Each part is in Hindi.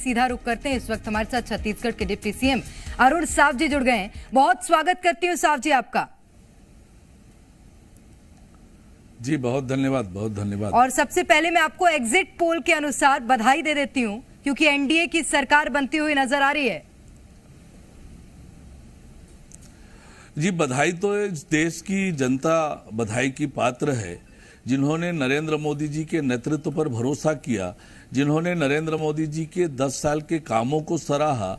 सीधा रुख करते हैं। इस वक्त हमारे साथ छत्तीसगढ़ के डिप्टी सीएम अरुण साव जी जुड़ गए हैं। बहुत स्वागत करती हूँ साव जी आपका। जी बहुत धन्यवाद, बहुत धन्यवाद। और सबसे पहले मैं आपको एग्जिट पोल के अनुसार बधाई दे देती हूँ, क्योंकि एनडीए की सरकार बनती हुई नजर आ रही है। जी बधाई तो इस देश की जनता बधाई की पात्र है, जिन्होंने नरेंद्र मोदी जी के नेतृत्व पर भरोसा किया, जिन्होंने नरेंद्र मोदी जी के 10 साल के कामों को सराहा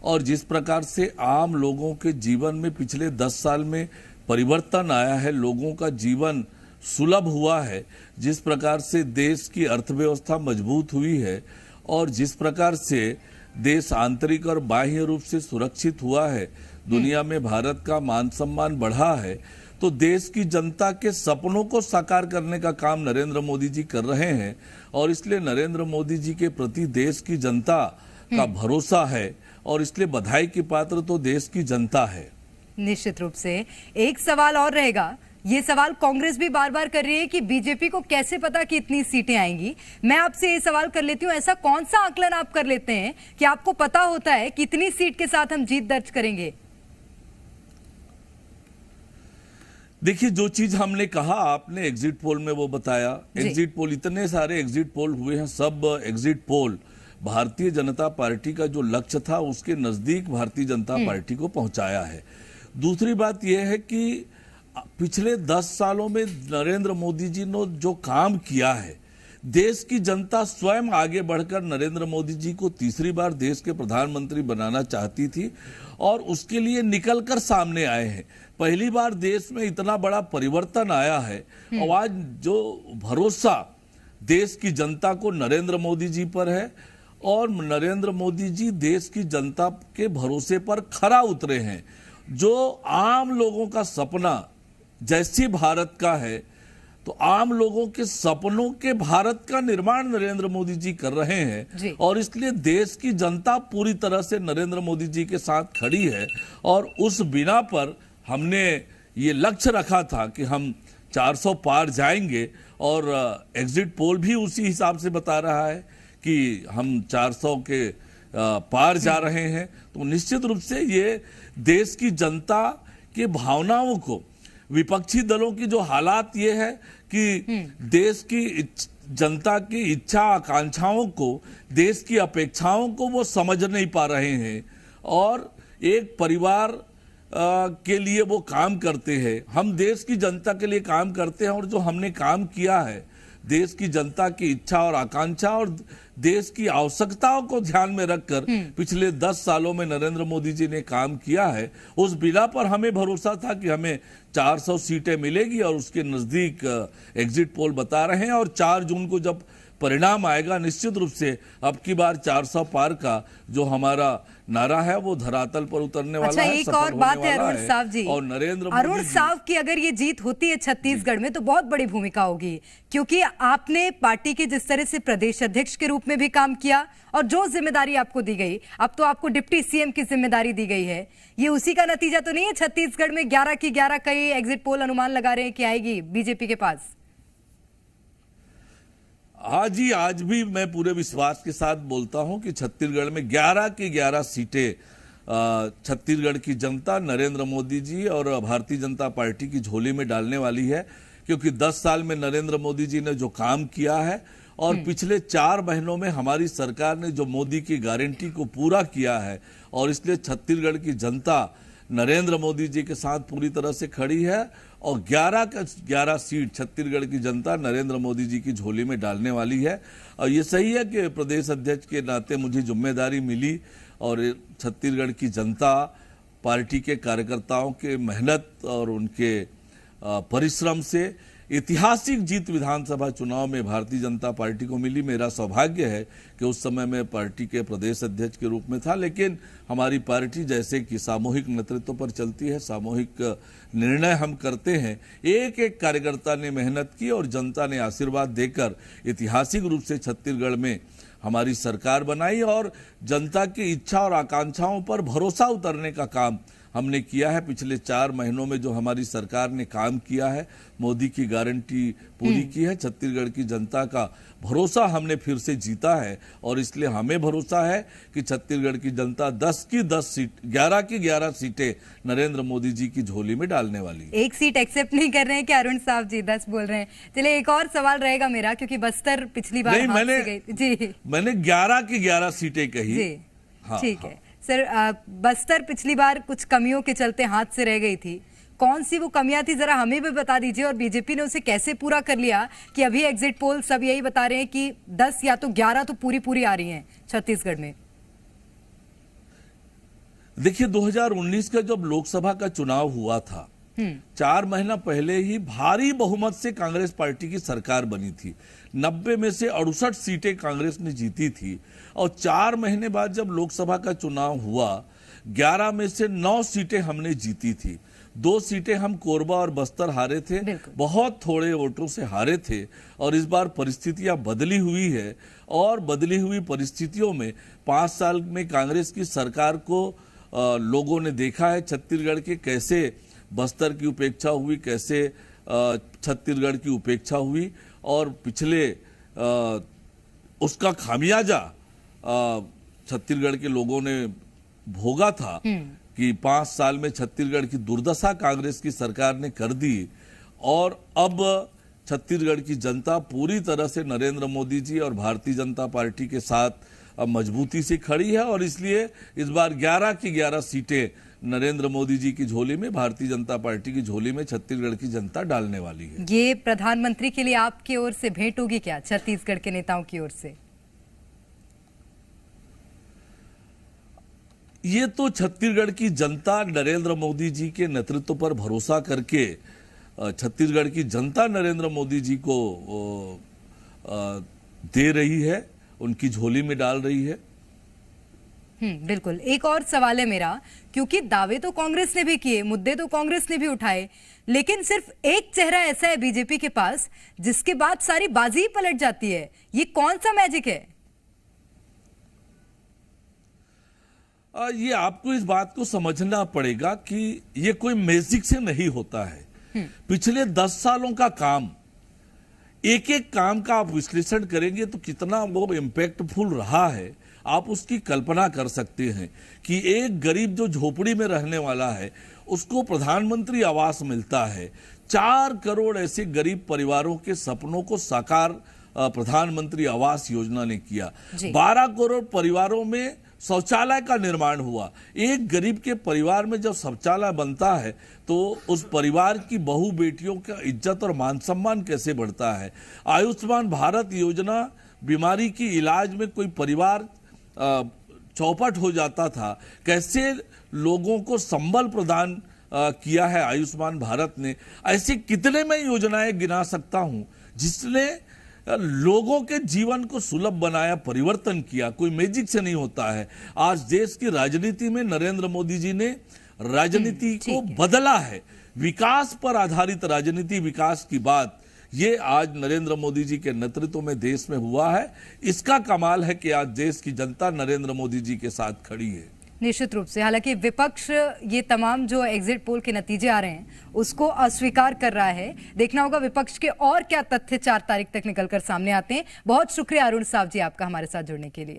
और जिस प्रकार से आम लोगों के जीवन में पिछले 10 साल में परिवर्तन आया है, लोगों का जीवन सुलभ हुआ है, जिस प्रकार से देश की अर्थव्यवस्था मजबूत हुई है और जिस प्रकार से देश आंतरिक और बाह्य रूप से सुरक्षित हुआ है, दुनिया में भारत का मान सम्मान बढ़ा है, तो देश की जनता के सपनों को साकार करने का काम नरेंद्र मोदी जी कर रहे हैं और इसलिए नरेंद्र मोदी जी के प्रति देश की जनता का भरोसा है और इसलिए बधाई की पात्र तो देश की जनता है। निश्चित रूप से एक सवाल और रहेगा, ये सवाल कांग्रेस भी बार बार कर रही है कि बीजेपी को कैसे पता कि इतनी सीटें आएंगी। मैं आपसे ये सवाल कर लेती हूँ, ऐसा कौन सा आकलन आप कर लेते हैं कि आपको पता होता है कि इतनी सीट के साथ हम जीत दर्ज करेंगे? देखिए, जो चीज हमने कहा आपने एग्जिट पोल में वो बताया। एग्जिट पोल, इतने सारे एग्जिट पोल हुए हैं, सब exit poll Bharatiya Janata party का जो लक्ष्य था उसके नजदीक भारतीय जनता पार्टी को पहुंचाया है। दूसरी बात यह है कि पिछले 10 सालों में नरेंद्र मोदी जी ने जो काम किया है, देश की जनता स्वयं आगे बढ़कर नरेंद्र मोदी जी को तीसरी बार देश के प्रधानमंत्री बनाना चाहती थी और उसके लिए निकलकर सामने आए हैं। पहली बार देश में इतना बड़ा परिवर्तन आया है और आज जो भरोसा देश की जनता को नरेंद्र मोदी जी पर है और नरेंद्र मोदी जी देश की जनता के भरोसे पर खरा उतरे हैं। जो आम लोगों का सपना जैसी भारत का है, तो आम लोगों के सपनों के भारत का निर्माण नरेंद्र मोदी जी कर रहे हैं और इसलिए देश की जनता पूरी तरह से नरेंद्र मोदी जी के साथ खड़ी है और उस बिना पर हमने ये लक्ष्य रखा था कि हम 400 पार जाएंगे और एग्जिट पोल भी उसी हिसाब से बता रहा है कि हम 400 के पार जा रहे हैं। तो निश्चित रूप से ये देश की जनता की भावनाओं को, विपक्षी दलों की जो हालात ये है कि देश की जनता की इच्छा आकांक्षाओं को, देश की अपेक्षाओं को वो समझ नहीं पा रहे हैं और एक परिवार के लिए वो काम करते हैं। हम देश की जनता के लिए काम करते हैं और जो हमने काम किया है, देश की जनता की इच्छा और आकांक्षा और देश की आवश्यकताओं को ध्यान में रखकर पिछले 10 सालों में नरेंद्र मोदी जी ने काम किया है। उस बिना पर हमें भरोसा था कि हमें 400 सीटें मिलेगी और उसके नजदीक एग्जिट पोल बता रहे हैं और 4 जून को जब परिणाम आएगा, निश्चित रूप से अब की बार 400 पार का जो हमारा नारा है वो धरातल पर उतरने वाला है। एक और बात है अरुण साव जी, और नरेंद्र अरुण साव की अगर ये जीत होती है छत्तीसगढ़ में तो बहुत बड़ी भूमिका होगी, क्योंकि आपने पार्टी के जिस तरह से प्रदेश अध्यक्ष के रूप में भी काम किया और जो जिम्मेदारी आपको दी गई, अब तो आपको डिप्टी सीएम की जिम्मेदारी दी गई है, ये उसी का नतीजा तो नहीं है? छत्तीसगढ़ में 11 की 11 कई एग्जिट पोल अनुमान लगा रहे हैं कि आएगी बीजेपी के पास। हाँ जी, आज भी मैं पूरे विश्वास के साथ बोलता हूं कि छत्तीसगढ़ में 11 की 11 सीटें छत्तीसगढ़ की जनता नरेंद्र मोदी जी और भारतीय जनता पार्टी की झोली में डालने वाली है, क्योंकि 10 साल में नरेंद्र मोदी जी ने जो काम किया है और पिछले 4 महीनों में हमारी सरकार ने जो मोदी की गारंटी को पूरा किया है और इसलिए छत्तीसगढ़ की जनता नरेंद्र मोदी जी के साथ पूरी तरह से खड़ी है और 11 का 11 सीट छत्तीसगढ़ की जनता नरेंद्र मोदी जी की झोली में डालने वाली है। और ये सही है कि प्रदेश अध्यक्ष के नाते मुझे जिम्मेदारी मिली और छत्तीसगढ़ की जनता, पार्टी के कार्यकर्ताओं के मेहनत और उनके परिश्रम से ऐतिहासिक जीत विधानसभा चुनाव में भारतीय जनता पार्टी को मिली। मेरा सौभाग्य है कि उस समय मैं पार्टी के प्रदेश अध्यक्ष के रूप में था, लेकिन हमारी पार्टी जैसे कि सामूहिक नेतृत्व पर चलती है, सामूहिक निर्णय हम करते हैं। एक एक कार्यकर्ता ने मेहनत की और जनता ने आशीर्वाद देकर ऐतिहासिक रूप से छत्तीसगढ़ में हमारी सरकार बनाई और जनता की इच्छा और आकांक्षाओं पर भरोसा उतरने का काम हमने किया है। पिछले 4 महीनों में जो हमारी सरकार ने काम किया है, मोदी की गारंटी पूरी की है, छत्तीसगढ़ की जनता का भरोसा हमने फिर से जीता है और इसलिए हमें भरोसा है कि छत्तीसगढ़ की जनता 10 की 10 सीट, 11 की 11 सीटें नरेंद्र मोदी जी की झोली में डालने वाली है। एक सीट एक्सेप्ट नहीं कर रहे हैं कि अरुण साहब जी 10 बोल रहे हैं। चलिए एक और सवाल रहेगा मेरा, क्योंकि बस्तर पिछली बार नहीं, हाथ से गई जी। मैंने 11 की 11 सीटें कही जी। हाँ, ठीक हाँ। है सर, बस्तर पिछली बार कुछ कमियों के चलते हाथ से रह गई थी। कौन सी वो कमियां थी, जरा हमें भी बता दीजिए, और बीजेपी ने उसे कैसे पूरा कर लिया कि अभी एग्जिट पोल सब यही बता रहे हैं कि 10 या तो 11 तो पूरी आ रही हैं छत्तीसगढ़ में। देखिए 2019 का जब लोकसभा का चुनाव हुआ था, 4 महीना पहले ही भारी बहुमत से कांग्रेस पार्टी की सरकार बनी थी। 90 में से 68 सीटें कांग्रेस ने जीती थी और 4 महीने बाद जब लोकसभा का चुनाव हुआ, 11 में से 9 सीटें हमने जीती थी। 2 सीटें हम कोरबा और बस्तर हारे थे, बहुत थोड़े वोटों से हारे थे। और इस बार परिस्थितियां बदली हुई है और बदली हुई परिस्थितियों में 5 साल में कांग्रेस की सरकार को लोगों ने देखा है। छत्तीसगढ़ के कैसे बस्तर की उपेक्षा हुई, कैसे छत्तीसगढ़ की उपेक्षा हुई और पिछले उसका खामियाजा छत्तीसगढ़ के लोगों ने भोगा था कि 5 साल में छत्तीसगढ़ की दुर्दशा कांग्रेस की सरकार ने कर दी। और अब छत्तीसगढ़ की जनता पूरी तरह से नरेंद्र मोदी जी और भारतीय जनता पार्टी के साथ अब मजबूती से खड़ी है और इसलिए इस बार 11 की 11 सीटें नरेंद्र मोदी जी की झोली में, भारतीय जनता पार्टी की झोली में छत्तीसगढ़ की जनता डालने वाली है। ये प्रधानमंत्री के लिए आपकी ओर से भेंट होगी क्या, छत्तीसगढ़ के नेताओं की ओर से? ये तो छत्तीसगढ़ की जनता नरेंद्र मोदी जी के नेतृत्व पर भरोसा करके, छत्तीसगढ़ की जनता नरेंद्र मोदी जी को दे रही है, उनकी झोली में डाल रही है। बिल्कुल। एक और सवाल है मेरा, क्योंकि दावे तो कांग्रेस ने भी किए, मुद्दे तो कांग्रेस ने भी उठाए, लेकिन सिर्फ एक चेहरा ऐसा है बीजेपी के पास जिसके बाद सारी बाजी ही पलट जाती है। ये कौन सा मैजिक है? ये आपको इस बात को समझना पड़ेगा कि ये कोई मैजिक से नहीं होता है। पिछले 10 सालों का काम, एक एक काम का आप विश्लेषण करेंगे तो कितना वो इम्पैक्टफुल रहा है, आप उसकी कल्पना कर सकते हैं कि एक गरीब जो झोपड़ी में रहने वाला है उसको प्रधानमंत्री आवास मिलता है। 4 करोड़ ऐसे गरीब परिवारों के सपनों को साकार प्रधानमंत्री आवास योजना ने किया। 12 करोड़ परिवारों में शौचालय का निर्माण हुआ। एक गरीब के परिवार में जब शौचालय बनता है तो उस परिवार की बहू बेटियों का इज्जत और मान सम्मान कैसे बढ़ता है। आयुष्मान भारत योजना, बीमारी की इलाज में कोई परिवार चौपट हो जाता था, कैसे लोगों को संबल प्रदान किया है आयुष्मान भारत ने। ऐसे कितने मैं योजनाएं गिना सकता हूं जिसने लोगों के जीवन को सुलभ बनाया, परिवर्तन किया। कोई मैजिक से नहीं होता है। आज देश की राजनीति में नरेंद्र मोदी जी ने राजनीति को बदला है। विकास पर आधारित राजनीति, विकास की बात, ये आज नरेंद्र मोदी जी के नेतृत्व में देश में हुआ है। इसका कमाल है कि आज देश की जनता नरेंद्र मोदी जी के साथ खड़ी है। निश्चित रूप से। हालांकि विपक्ष ये तमाम जो एग्जिट पोल के नतीजे आ रहे हैं उसको अस्वीकार कर रहा है। देखना होगा विपक्ष के और क्या तथ्य 4 तारीख तक निकलकर सामने आते हैं। बहुत शुक्रिया अरुण साहब जी आपका हमारे साथ जुड़ने के लिए।